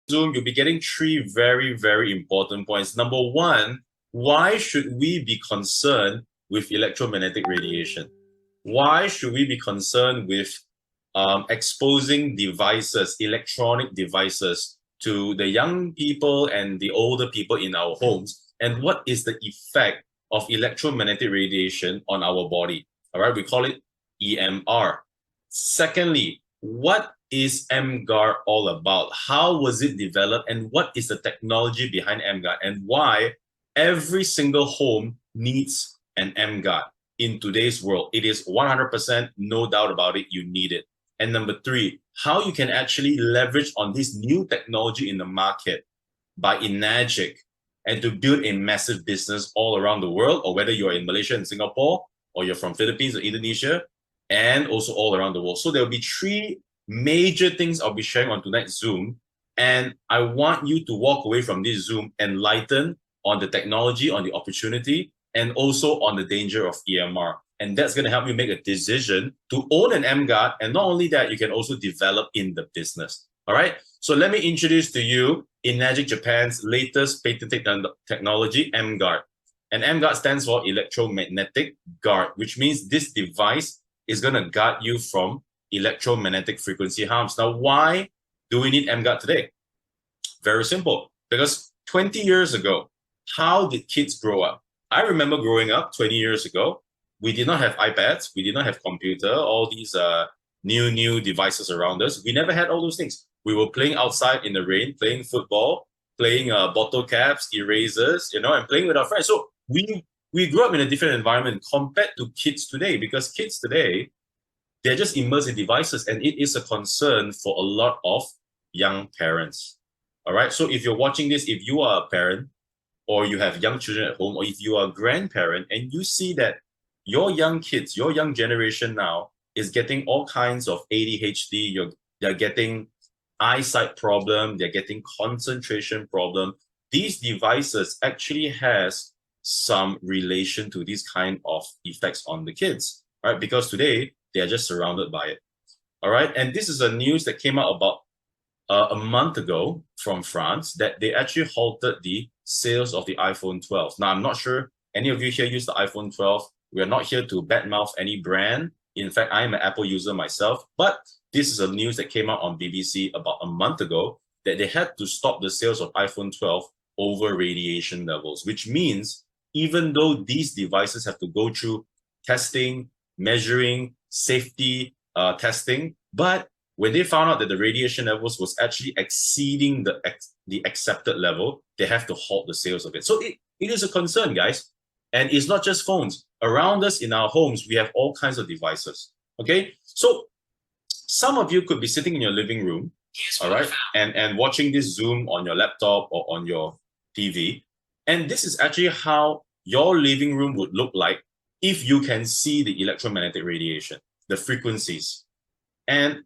Zoom, you'll be getting three very, very important points. Number one, why should we be concerned with electromagnetic radiation? Why should we be concerned with exposing devices, electronic devices, to the young people and the older people in our homes? And what is the effect of electromagnetic radiation on our body? All right, we call it EMR. Secondly, what is emGuarde all about? How was it developed? And what is the technology behind emGuarde? And why every single home needs an emGuarde in today's world? It is 100%, no doubt about it, you need it. And number three, how you can actually leverage on this new technology in the market by emGuarde and to build a massive business all around the world, or whether you're in Malaysia and Singapore, or you're from Philippines or Indonesia, and also all around the world. So there'll be three major things I'll be sharing on tonight's Zoom. And I want you to walk away from this Zoom enlightened on the technology, on the opportunity, and also on the danger of EMR. And that's going to help you make a decision to own an emGuarde. And not only that, you can also develop in the business. All right. So let me introduce to you emGuarde Japan's latest patented technology, emGuarde. And emGuarde stands for electromagnetic guard, which means this device is going to guard you from electromagnetic frequency harms. Now, why do we need emGuarde today? Very simple. Because 20 years ago, how did kids grow up? I remember growing up 20 years ago, we did not have iPads, we did not have computer, all these new devices around us. We never had all those things. We were playing outside in the rain, playing football, playing bottle caps, erasers, and playing with our friends. So we grew up in a different environment compared to kids today, because kids today, they're just immersed in devices, and it is a concern for a lot of young parents. All right. So if you're watching this, if you are a parent, or you have young children at home, or if you are a grandparent and you see that your young kids, your young generation now is getting all kinds of ADHD, they're getting eyesight problem, they're getting concentration problem. These devices actually has some relation to these kind of effects on the kids, right? Because today they are just surrounded by it. All right. And this is a news that came out about a month ago from France, that they actually halted the sales of the iPhone 12. Now, I'm not sure any of you here use the iPhone 12. We are not here to badmouth any brand. In fact, I am an Apple user myself, but this is a news that came out on BBC about a month ago, that they had to stop the sales of iPhone 12 over radiation levels, which means even though these devices have to go through testing, measuring, safety testing, but when they found out that the radiation levels was actually exceeding the accepted level, they have to halt the sales of it. So it is a concern, guys. And it's not just phones. Around us in our homes, we have all kinds of devices. Okay? So some of you could be sitting in your living room, all right, and watching this Zoom on your laptop or on your TV. And this is actually how your living room would look like if you can see the electromagnetic radiation, the frequencies. And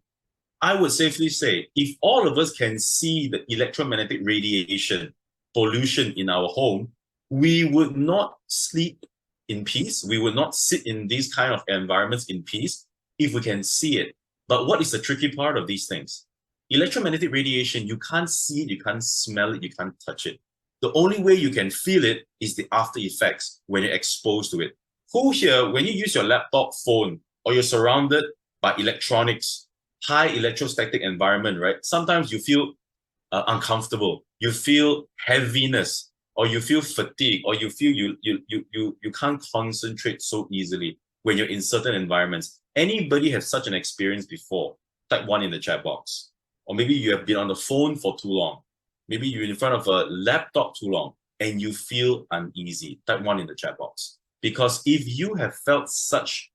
I would safely say, if all of us can see the electromagnetic radiation pollution in our home, we would not sleep in peace. We would not sit in these kind of environments in peace if we can see it. But what is the tricky part of these things? Electromagnetic radiation, you can't see it, you can't smell it, you can't touch it. The only way you can feel it is the after effects when you're exposed to it. Who here, when you use your laptop, phone, or you're surrounded by electronics, high electrostatic environment, right? Sometimes you feel uncomfortable, you feel heaviness, or you feel fatigue, or you feel you can't concentrate so easily when you're in certain environments. Anybody have such an experience before? Type 1 in the chat box. Or maybe you have been on the phone for too long. Maybe you're in front of a laptop too long and you feel uneasy. Type 1 in the chat box. Because if you have felt such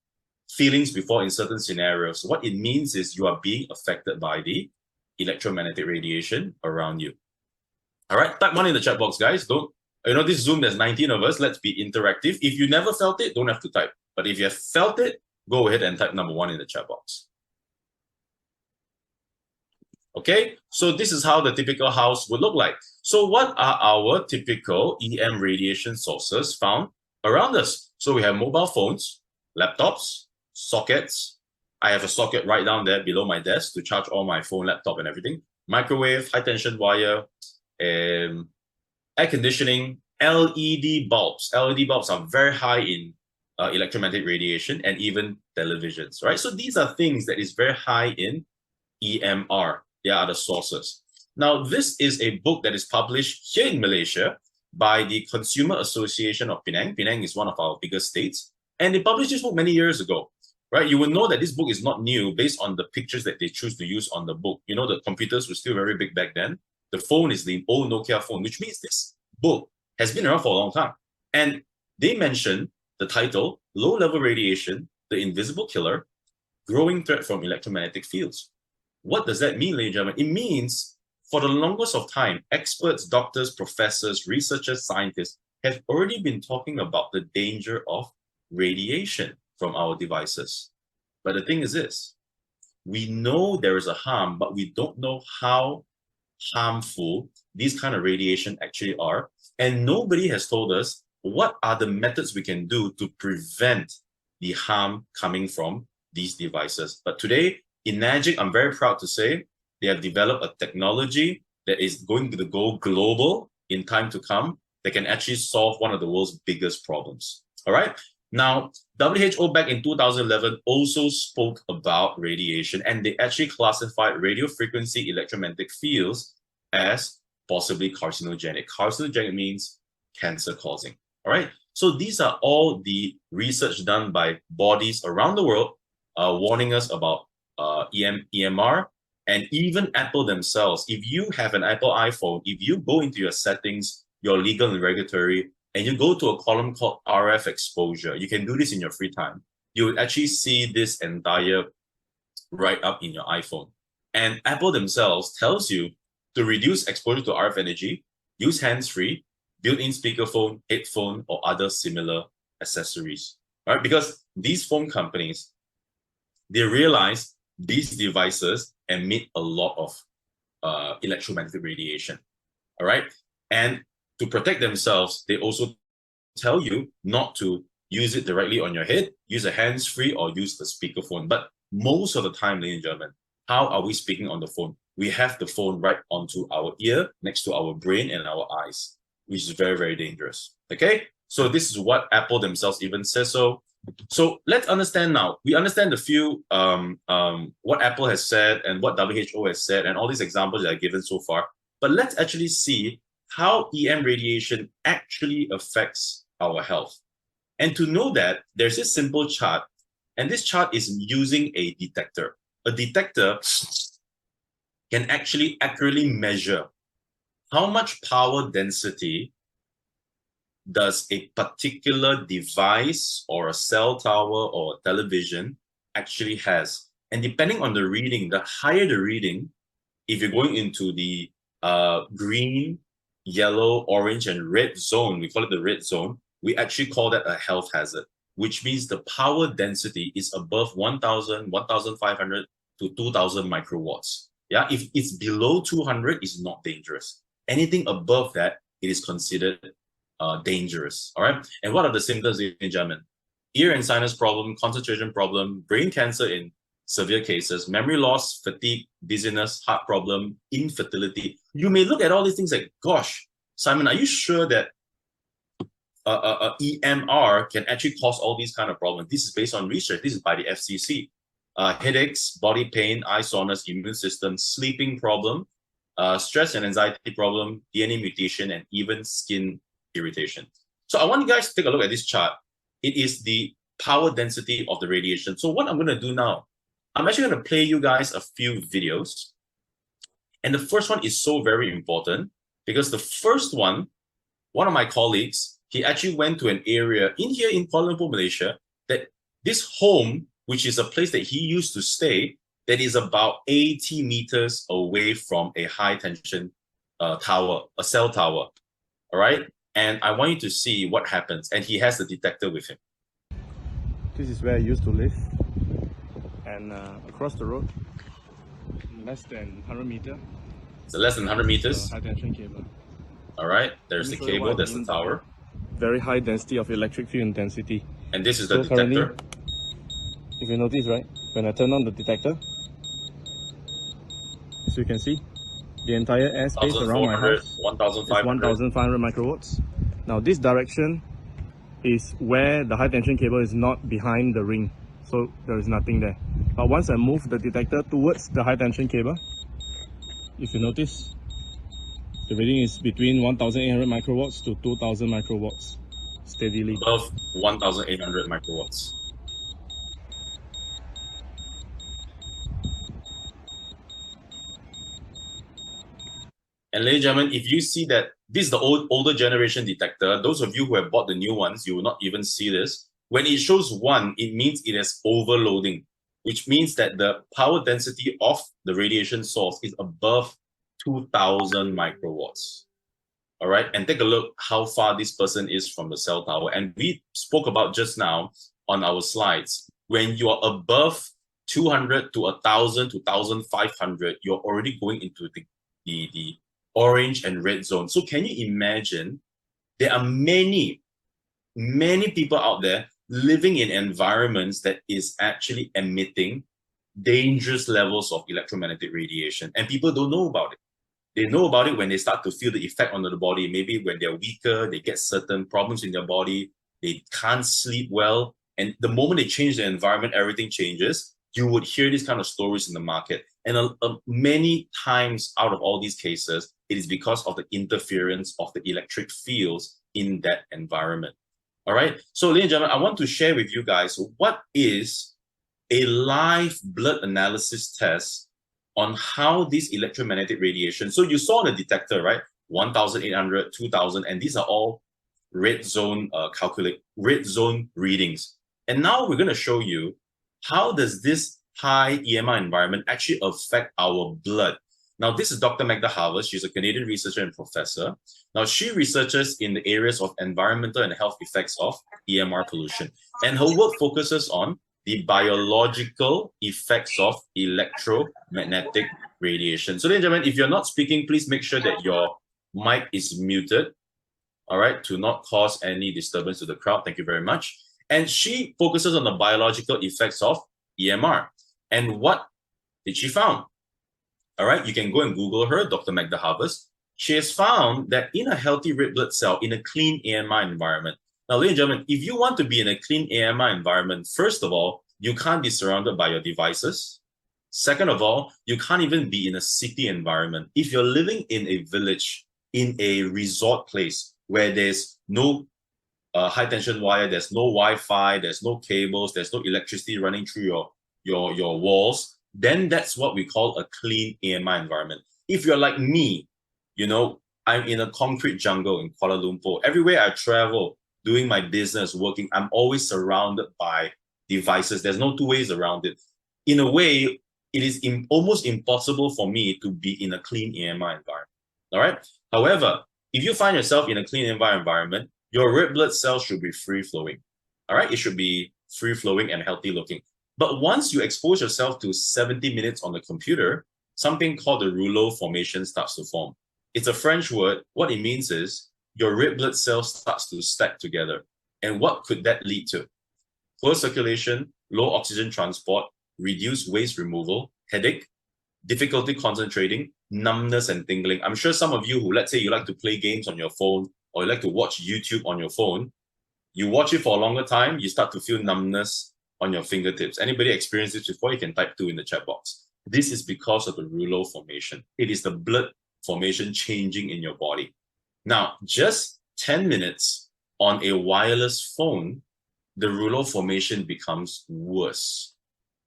feelings before in certain scenarios, what it means is you are being affected by the electromagnetic radiation around you. All right, type 1 in the chat box, guys. Don't, this Zoom, there's 19 of us. Let's be interactive. If you never felt it, don't have to type. But if you have felt it, go ahead and type number 1 in the chat box. Okay, so this is how the typical house would look like. So what are our typical EM radiation sources found around us? So we have mobile phones, laptops, sockets. I have a socket right down there below my desk to charge all my phone, laptop, and everything. microwave, high tension wire, air conditioning, LED bulbs. LED bulbs are very high in electromagnetic radiation, and even televisions, right? So these are things that is very high in EMR. They are the sources. Now, this is a book that is published here in Malaysia by the Consumer Association of Penang. Penang is one of our biggest states. And they published this book many years ago, right? You will know that this book is not new based on the pictures that they choose to use on the book. You know, the computers were still very big back then. The phone is the old Nokia phone, which means this book has been around for a long time. And they mention the title, Low-Level Radiation, the Invisible Killer, Growing Threat from Electromagnetic Fields. What does that mean, ladies and gentlemen? It means for the longest of time, experts, doctors, professors, researchers, scientists have already been talking about the danger of radiation from our devices. But the thing is this, we know there is a harm, but we don't know how harmful these kind of radiation actually are. And nobody has told us what are the methods we can do to prevent the harm coming from these devices. But today, in enagic, I'm very proud to say, they have developed a technology that is going to go global in time to come that can actually solve one of the world's biggest problems. All right. Now, WHO back in 2011 also spoke about radiation, and they actually classified radio frequency electromagnetic fields as possibly carcinogenic. Carcinogenic means cancer causing. All right. So these are all the research done by bodies around the world warning us about EMR. And even Apple themselves, if you have an Apple iPhone, if you go into your settings, your legal and regulatory, and you go to a column called RF exposure, you can do this in your free time. You will actually see this entire write-up in your iPhone. And Apple themselves tells you to reduce exposure to RF energy, use hands-free, built-in speakerphone, headphone, or other similar accessories. Right? Because these phone companies, they realize these devices emit a lot of electromagnetic radiation. All right. And to protect themselves, they also tell you not to use it directly on your head, use a hands-free or use the speakerphone. But most of the time, ladies and gentlemen, how are we speaking on the phone? We have the phone right onto our ear, next to our brain and our eyes, which is very, very dangerous. Okay. So this is what Apple themselves even says so. So let's understand now. We understand the few what Apple has said and what WHO has said and all these examples that are given so far. But let's actually see how EM radiation actually affects our health. And to know that, there's this simple chart, and this chart is using a detector. A detector can actually accurately measure how much power density does a particular device or a cell tower or a television actually has. And depending on the reading, the higher the reading, if you're going into the green, yellow, orange, and red zone, we call it the red zone, we actually call that a health hazard, which means the power density is above 1,000, 1,500 to 2,000 microwatts. Yeah, if it's below 200, it's not dangerous. Anything above that, it is considered dangerous. All right. And what are the symptoms in German? Ear and sinus problem, concentration problem, brain cancer in severe cases, memory loss, fatigue, dizziness, heart problem, infertility. You may look at all these things like, gosh, Simon, are you sure that EMR can actually cause all these kind of problems? This is based on research. This is by the FCC. Headaches, body pain, eye soreness, immune system, sleeping problem, stress and anxiety problem, DNA mutation, and even skin irritation. So I want you guys to take a look at this chart. It is the power density of the radiation. So what I'm going to do now, I'm actually going to play you guys a few videos. And the first one is so very important because the first one of my colleagues, he actually went to an area in here in Kuala Lumpur, Malaysia, that this home, which is a place that he used to stay, that is about 80 meters away from a high tension tower, a cell tower. All right. And I want you to see what happens. And he has the detector with him. This is where I used to live. And across the road, less than 100 meters. So less than 100 meters. High tension cable. All right. There's the cable. There's the tower. Very high density of electric field intensity. And this is the detector. If you notice, right, when I turn on the detector, as you can see, The entire airspace around my house is 1,500 microwatts. Now this direction is where the high tension cable is not behind the ring, so there is nothing there. But once I move the detector towards the high tension cable, if you notice, the reading is between 1,800 microwatts to 2,000 microwatts steadily. Above 1,800 microwatts. And ladies and gentlemen, if you see that this is the older generation detector, those of you who have bought the new ones, you will not even see this. When it shows 1, it means it is overloading, which means that the power density of the radiation source is above 2,000 microwatts. All right, and take a look how far this person is from the cell tower. And we spoke about just now on our slides, when you are above 200 to 1,000 to 1,500, you're already going into the orange and red zone. So can you imagine, there are many people out there living in environments that is actually emitting dangerous levels of electromagnetic radiation, and people don't know about it. They know about it when they start to feel the effect on the body. Maybe when they're weaker, they get certain problems in their body, they can't sleep well, and the moment they change the environment, everything changes. You would hear these kind of stories in the market. And many times out of all these cases, it is because of the interference of the electric fields in that environment. All right. So, ladies and gentlemen, I want to share with you guys what is a live blood analysis test on how this electromagnetic radiation. So you saw the detector, right? 1,800, 2,000, and these are all red zone red zone readings. And now we're going to show you how does this high EMR environment actually affect our blood. Now, this is Dr. Magda Harvest. She's a Canadian researcher and professor. Now, she researches in the areas of environmental and health effects of EMR pollution. And her work focuses on the biological effects of electromagnetic radiation. So, ladies and gentlemen, if you're not speaking, please make sure that your mic is muted, all right, to not cause any disturbance to the crowd. Thank you very much. And she focuses on the biological effects of EMR. And what did she found? All right, you can go and Google her, Dr. Magda Harvest. She has found that in a healthy red blood cell, in a clean AMR environment. Now, ladies and gentlemen, if you want to be in a clean AMR environment, first of all, you can't be surrounded by your devices. Second of all, you can't even be in a city environment. If you're living in a village, in a resort place where there's no high tension wire, there's no Wi-Fi, there's no cables, there's no electricity running through your walls, then that's what we call a clean AMR environment. If you're like me, you know, I'm in a concrete jungle in Kuala Lumpur. Everywhere I travel, doing my business, working, I'm always surrounded by devices. There's no two ways around it. In a way, it is almost impossible for me to be in a clean AMR environment. All right. However, if you find yourself in a clean AMR environment, your red blood cells should be free-flowing. All right. It should be free-flowing and healthy-looking. But once you expose yourself to 70 minutes on the computer, something called the rouleau formation starts to form. It's a French word. What it means is your red blood cells starts to stack together. And what could that lead to? Poor circulation, low oxygen transport, reduced waste removal, headache, difficulty concentrating, numbness and tingling. I'm sure some of you who, let's say you like to play games on your phone or you like to watch YouTube on your phone, you watch it for a longer time, you start to feel numbness on your fingertips. Anybody experienced this before? You can type 2 in the chat box. This is because of the rouleau formation. It is the blood formation changing in your body. Now, just 10 minutes on a wireless phone, the rouleau formation becomes worse.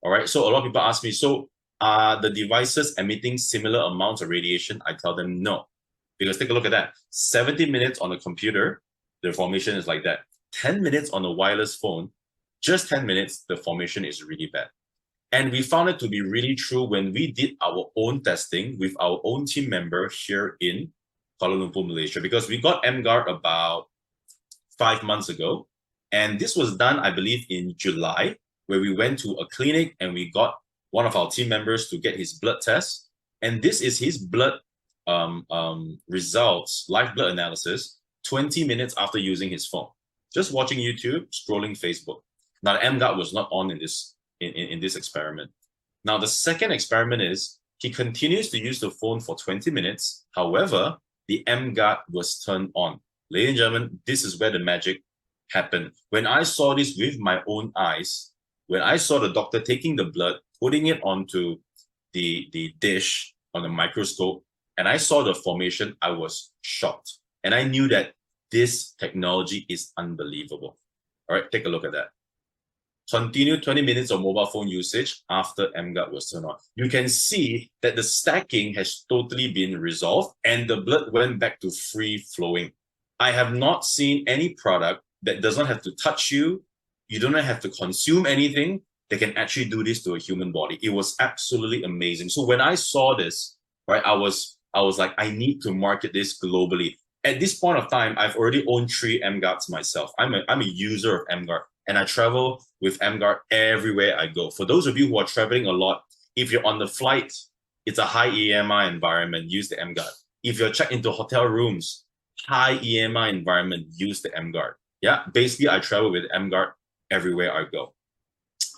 All right. So a lot of people ask me, so are the devices emitting similar amounts of radiation? I tell them no, because take a look at that. 70 minutes on a computer, the formation is like that. 10 minutes on a wireless phone, just 10 minutes, the formation is really bad. And we found it to be really true when we did our own testing with our own team member here in Kuala Lumpur, Malaysia, because we got emGuarde about 5 months ago. And this was done, I believe, in July, where we went to a clinic and we got one of our team members to get his blood test. And this is his blood results, live blood analysis, 20 minutes after using his phone. Just watching YouTube, scrolling Facebook. Now, the emGuarde was not on in this experiment. Now, the second experiment is He continues to use the phone for 20 minutes. However, the emGuarde was turned on. Ladies and gentlemen, this is where the magic happened. When I saw this with my own eyes, when I saw the doctor taking the blood, putting it onto the dish on the microscope, and I saw the formation, I was shocked. And I knew that this technology is unbelievable. All right, take a look at that. Continue 20 minutes of mobile phone usage after emGuarde was turned on. You can see that the stacking has totally been resolved and the blood went back to free flowing. I have not seen any product that does not have to touch you. You don't have to consume anything. They can actually do this to a human body. It was absolutely amazing. So when I saw this, right, I was like, I need to market this globally. At this point of time, I've already owned 3 emGuardes myself. I'm a user of emGuarde, and I travel with emGuarde everywhere I go. For those of you who are traveling a lot, if you're on the flight, it's a high EMI environment, use the emGuarde. If you're checked into hotel rooms, high EMI environment, use the emGuarde. Yeah, basically I travel with emGuarde everywhere I go.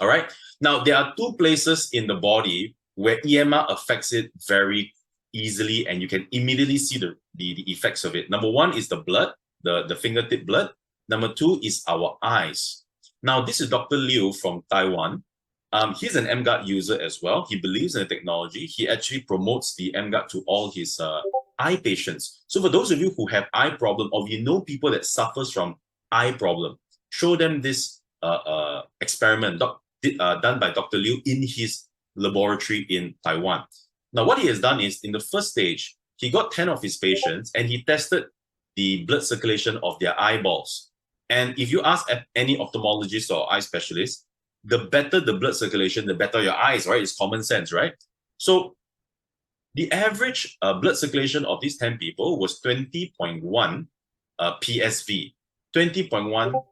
All right. Now, there are 2 places in the body where EMR affects it very easily, and you can immediately see the effects of it. Number 1 is the blood, the fingertip blood. Number 2 is our eyes. Now, this is Dr. Liu from Taiwan. He's an emGuarde user as well. He believes in the technology. He actually promotes the emGuarde to all his eye patients. So for those of you who have eye problem, or you know people that suffers from eye problem, show them this experiment done by Dr. Liu in his laboratory in Taiwan. Now, what he has done is, in the first stage, he got 10 of his patients and he tested the blood circulation of their eyeballs. And if you ask any ophthalmologist or eye specialist, the better the blood circulation, the better your eyes, right? It's common sense, right? So the average blood circulation of these 10 people was 20.1 PSV, 20.1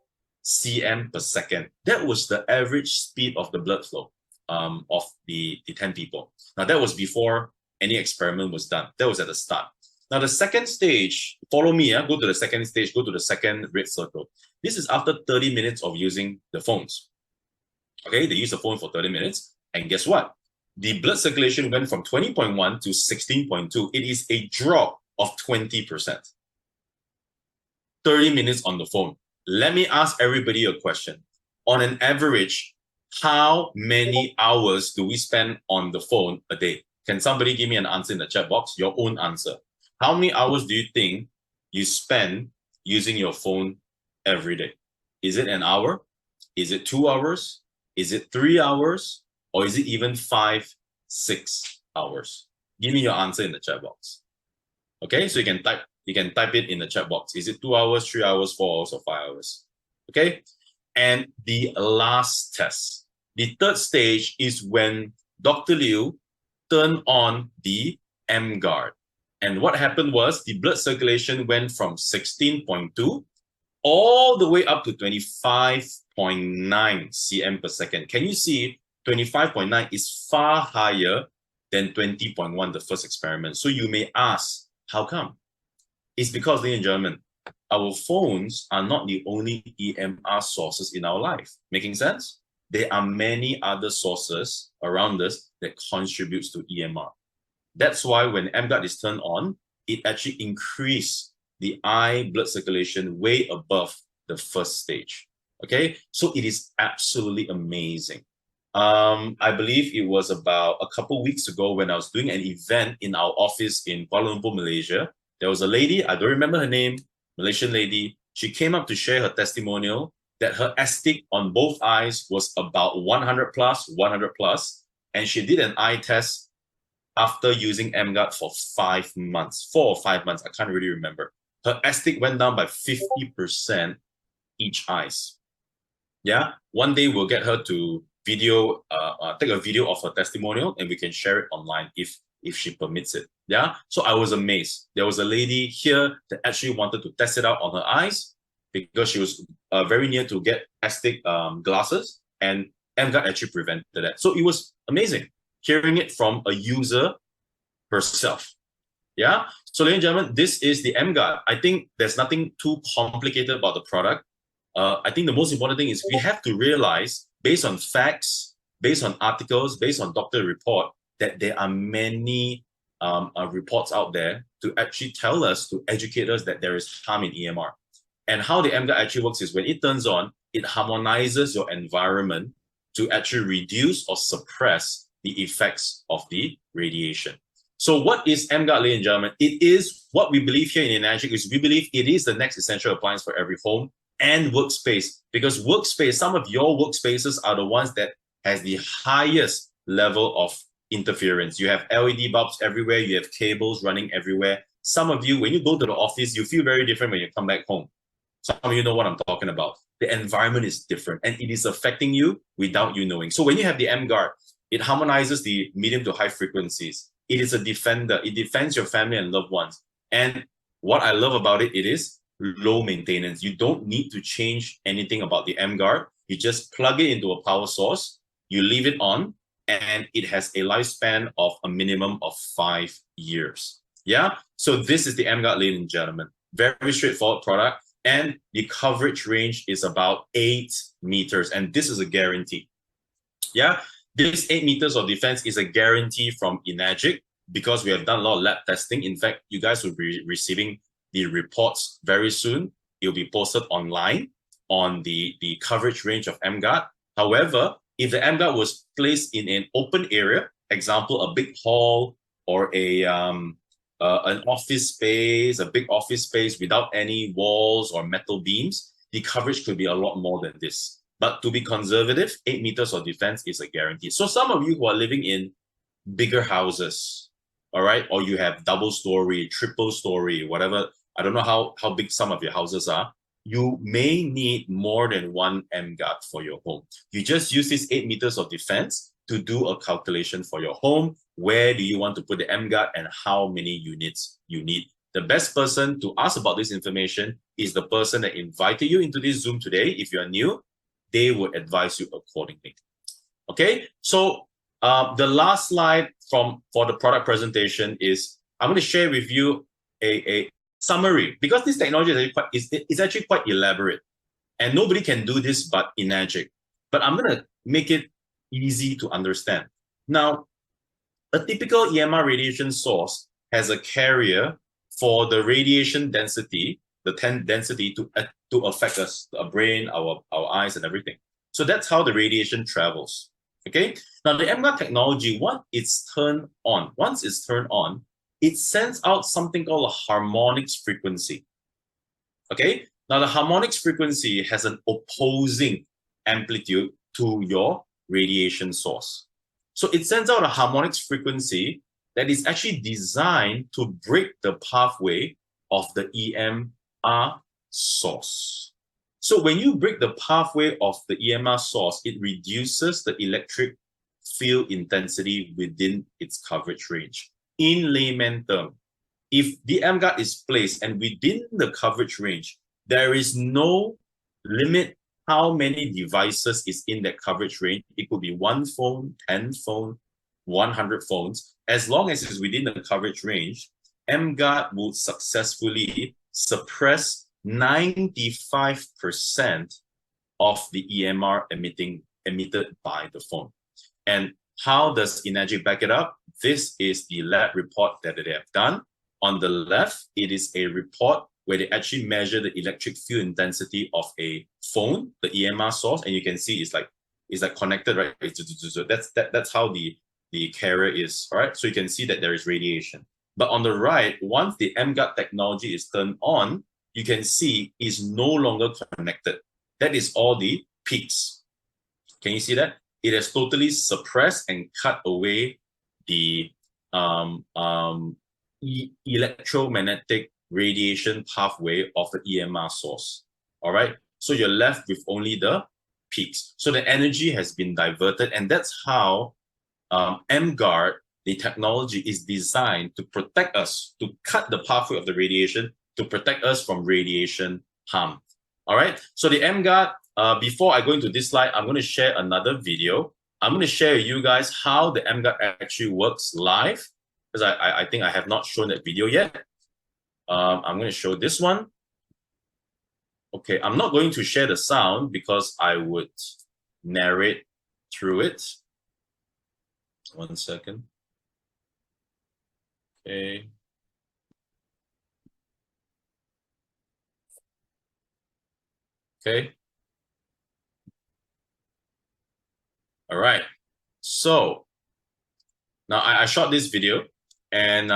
cm per second. That was the average speed of the blood flow of the 10 people. Now, that was before any experiment was done. That was at the start. Now, the second stage, follow me, go to the second stage, go to the second red circle. This is after 30 minutes of using the phones. Okay, they use the phone for 30 minutes. And guess what? The blood circulation went from 20.1 to 16.2. It is a drop of 20%. 30 minutes on the phone. Let me ask everybody a question. On an average, how many hours do we spend on the phone a day? Can somebody give me an answer in the chat box? Your own answer. How many hours do you think you spend using your phone every day? Is it an hour? Is it 2 hours? Is it 3 hours? Or is it even 5, 6 hours? Give me your answer in the chat box. Okay, so you can type it in the chat box. Is it 2 hours, 3 hours, 4 hours, or 5 hours? Okay, and the last test, the third stage, is when Dr. Liu turned on the emGuarde. And what happened was the blood circulation went from 16.2 all the way up to 25.9 cm per second. Can you see 25.9 is far higher than 20.1, the first experiment? So you may ask, how come? It's because, ladies and gentlemen, our phones are not the only EMR sources in our life. Making sense? There are many other sources around us that contributes to EMR. That's why when emGuarde is turned on, it actually increases the eye blood circulation way above the first stage. Okay, so it is absolutely amazing. I believe it was about a couple weeks ago when I was doing an event in our office in Kuala Lumpur, Malaysia. There was a lady, I don't remember her name, Malaysian lady. She came up to share her testimonial that her astig on both eyes was about 100 plus, and she did an eye test after using emGuarde for 5 months, 4 or 5 months, I can't really remember. Her astig went down by 50% each eyes. Yeah, one day we'll get her to video, take a video of her testimonial, and we can share it online if she permits it. Yeah, so I was amazed. There was a lady here that actually wanted to test it out on her eyes because she was very near to get astig glasses, and emGuarde actually prevented that. So it was amazing hearing it from a user herself. Yeah, so ladies and gentlemen, this is the emGuarde. I think there's nothing too complicated about the product. I think the most important thing is we have to realize, based on facts, based on articles, based on doctor report, that there are many reports out there to actually tell us, to educate us that there is harm in EMR. And how the emGuarde actually works is when it turns on, it harmonizes your environment to actually reduce or suppress the effects of the radiation. So what is emGuarde, ladies and gentlemen? It is what we believe here in emGuarde is we believe it is the next essential appliance for every home and workspace, because workspace, some of your workspaces are the ones that has the highest level of interference. You have LED bulbs everywhere, you have cables running everywhere. Some of you, when you go to the office, you feel very different when you come back home. Some of you know what I'm talking about. The environment is different and it is affecting you without you knowing. So when you have the emGuarde, it harmonizes the medium to high frequencies. It is a defender. It defends your family and loved ones. And what I love about it, it is low maintenance. You don't need to change anything about the emGuarde. You just plug it into a power source, you leave it on, and it has a lifespan of a minimum of 5 years. Yeah? So this is the emGuarde, ladies and gentlemen. Very straightforward product. And the coverage range is about 8 meters. And this is a guarantee. Yeah? This 8 meters of defense is a guarantee from emGuarde because we have done a lot of lab testing. In fact, you guys will be receiving the reports very soon. It will be posted online on the coverage range of emGuarde. However, if the emGuarde was placed in an open area, example, a big hall or an office space, a big office space without any walls or metal beams, the coverage could be a lot more than this. But to be conservative, 8 meters of defense is a guarantee. So some of you who are living in bigger houses, all right, or you have double story, triple story, whatever, I don't know how big some of your houses are, you may need more than one emGuarde for your home. You just use this 8 meters of defense to do a calculation for your home. Where do you want to put the emGuarde and how many units you need? The best person to ask about this information is the person that invited you into this Zoom today. If you're new, they would advise you accordingly. Okay, so the last slide for the product presentation is I'm going to share with you a summary, because this technology is actually quite elaborate and nobody can do this but emGuarde. But I'm going to make it easy to understand. Now, a typical EMR radiation source has a carrier for the radiation density, the density to affect us, our brain, our eyes, and everything. So that's how the radiation travels. Okay. Now the emGuarde technology, once it's turned on, it sends out something called a harmonics frequency. Okay. Now the harmonics frequency has an opposing amplitude to your radiation source. So it sends out a harmonics frequency that is actually designed to break the pathway of the EMR source. So when you break the pathway of the EMR source, it reduces the electric field intensity within its coverage range. In layman term, if the emGuarde is placed and within the coverage range, there is no limit how many devices is in that coverage range. It could be 1 phone, 10 phone, 100 phones. As long as it's within the coverage range, emGuarde will successfully suppress 95% of the EMR emitted by the phone. And how does emGuarde back it up? This is the lab report that they have done. On the left, it is a report where they actually measure the electric field intensity of a phone, the EMR source, and you can see it's like connected, right? That's how the carrier is, all right? So you can see that there is radiation. But on the right, once the emGuarde technology is turned on, you can see it's no longer connected. That is all the peaks. Can you see that? It has totally suppressed and cut away the electromagnetic radiation pathway of the EMR source. All right. So you're left with only the peaks. So the energy has been diverted, and that's how emGuarde, the technology, is designed to protect us, to cut the pathway of the radiation, to protect us from radiation harm. All right. So the emGuarde, before I go into this slide, I'm going to share another video. I'm going to share with you guys how the emGuarde actually works live, because I think I have not shown that video yet. I'm going to show this one. Okay, I'm not going to share the sound because I would narrate through it. 1 second. Okay. Okay. All right. So now I shot this video, and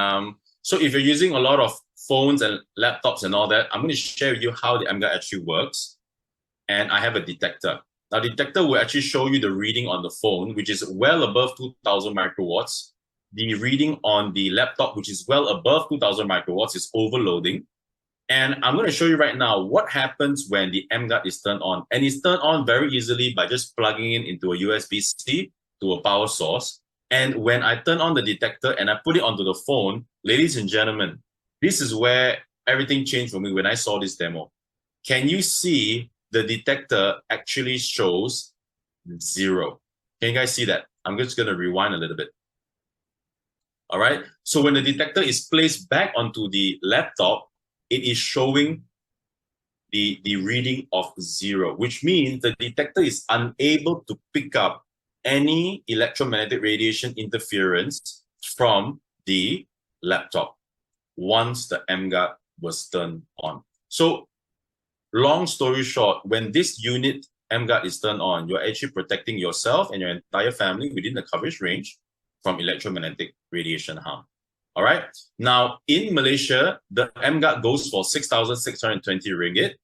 so if you're using a lot of phones and laptops and all that, I'm going to share with you how the emGuarde actually works. And I have a detector. Now, the detector will actually show you the reading on the phone, which is well above 2000 microwatts. The reading on the laptop, which is well above 2000 microwatts, is overloading. And I'm going to show you right now what happens when the emGuarde is turned on. And it's turned on very easily by just plugging it into a USB-C to a power source. And when I turn on the detector and I put it onto the phone, ladies and gentlemen, this is where everything changed for me when I saw this demo. Can you see the detector actually shows 0? Can you guys see that? I'm just going to rewind a little bit. All right. So when the detector is placed back onto the laptop, it is showing the reading of 0, which means the detector is unable to pick up any electromagnetic radiation interference from the laptop once the emGuarde was turned on. So long story short, when this unit emGuarde is turned on, you're actually protecting yourself and your entire family within the coverage range from electromagnetic radiation harm. All right. Now, in Malaysia, the emGuarde goes for 6,620 ringgit.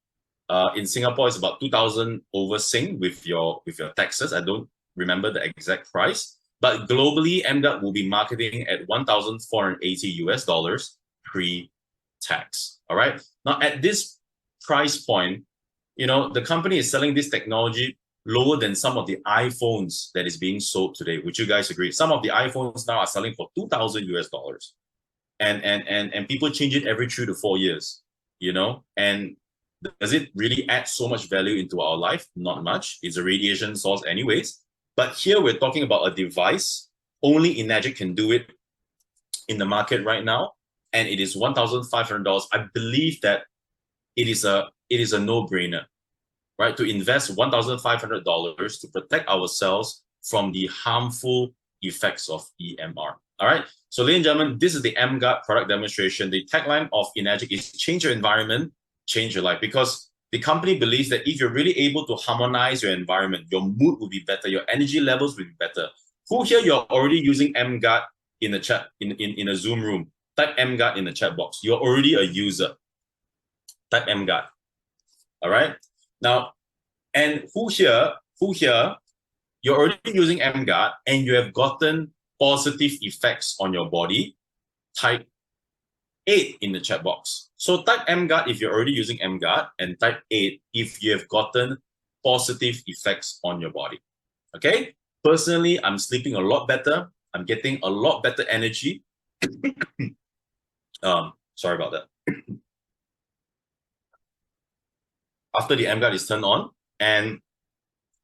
In Singapore, it's about 2,000 over Sing with your taxes. I don't remember the exact price, but globally, emGuarde will be marketing at 1,480 US dollars pre-tax. All right. Now, at this price point, you know, the company is selling this technology lower than some of the iPhones that is being sold today. Would you guys agree? Some of the iPhones now are selling for 2,000 US dollars. And people change it every 3 to 4 years, you know? And does it really add so much value into our life? Not much. It's a radiation source anyways. But here we're talking about a device. Only emGuarde can do it in the market right now. And it is $1,500. I believe that it is a no-brainer, right? To invest $1,500 to protect ourselves from the harmful effects of EMR. All right. So, ladies and gentlemen, this is the emGuarde product demonstration. The tagline of emGuarde is change your environment, change your life, because the company believes that if you're really able to harmonize your environment, your mood will be better, your energy levels will be better. Who here you're already using emGuarde in the chat, in a Zoom room? Type emGuarde in the chat box. You're already a user. Type emGuarde. All right. Now, and who here, you're already using emGuarde and you have gotten positive effects on your body? Type 8 in the chat box. So type emGuarde if you're already using emGuarde, and type 8 if you have gotten positive effects on your body. Okay? Personally, I'm sleeping a lot better. I'm getting a lot better energy. Sorry about that. After the emGuarde is turned on, and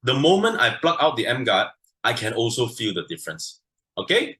the moment I plug out the emGuarde, I can also feel the difference. Okay?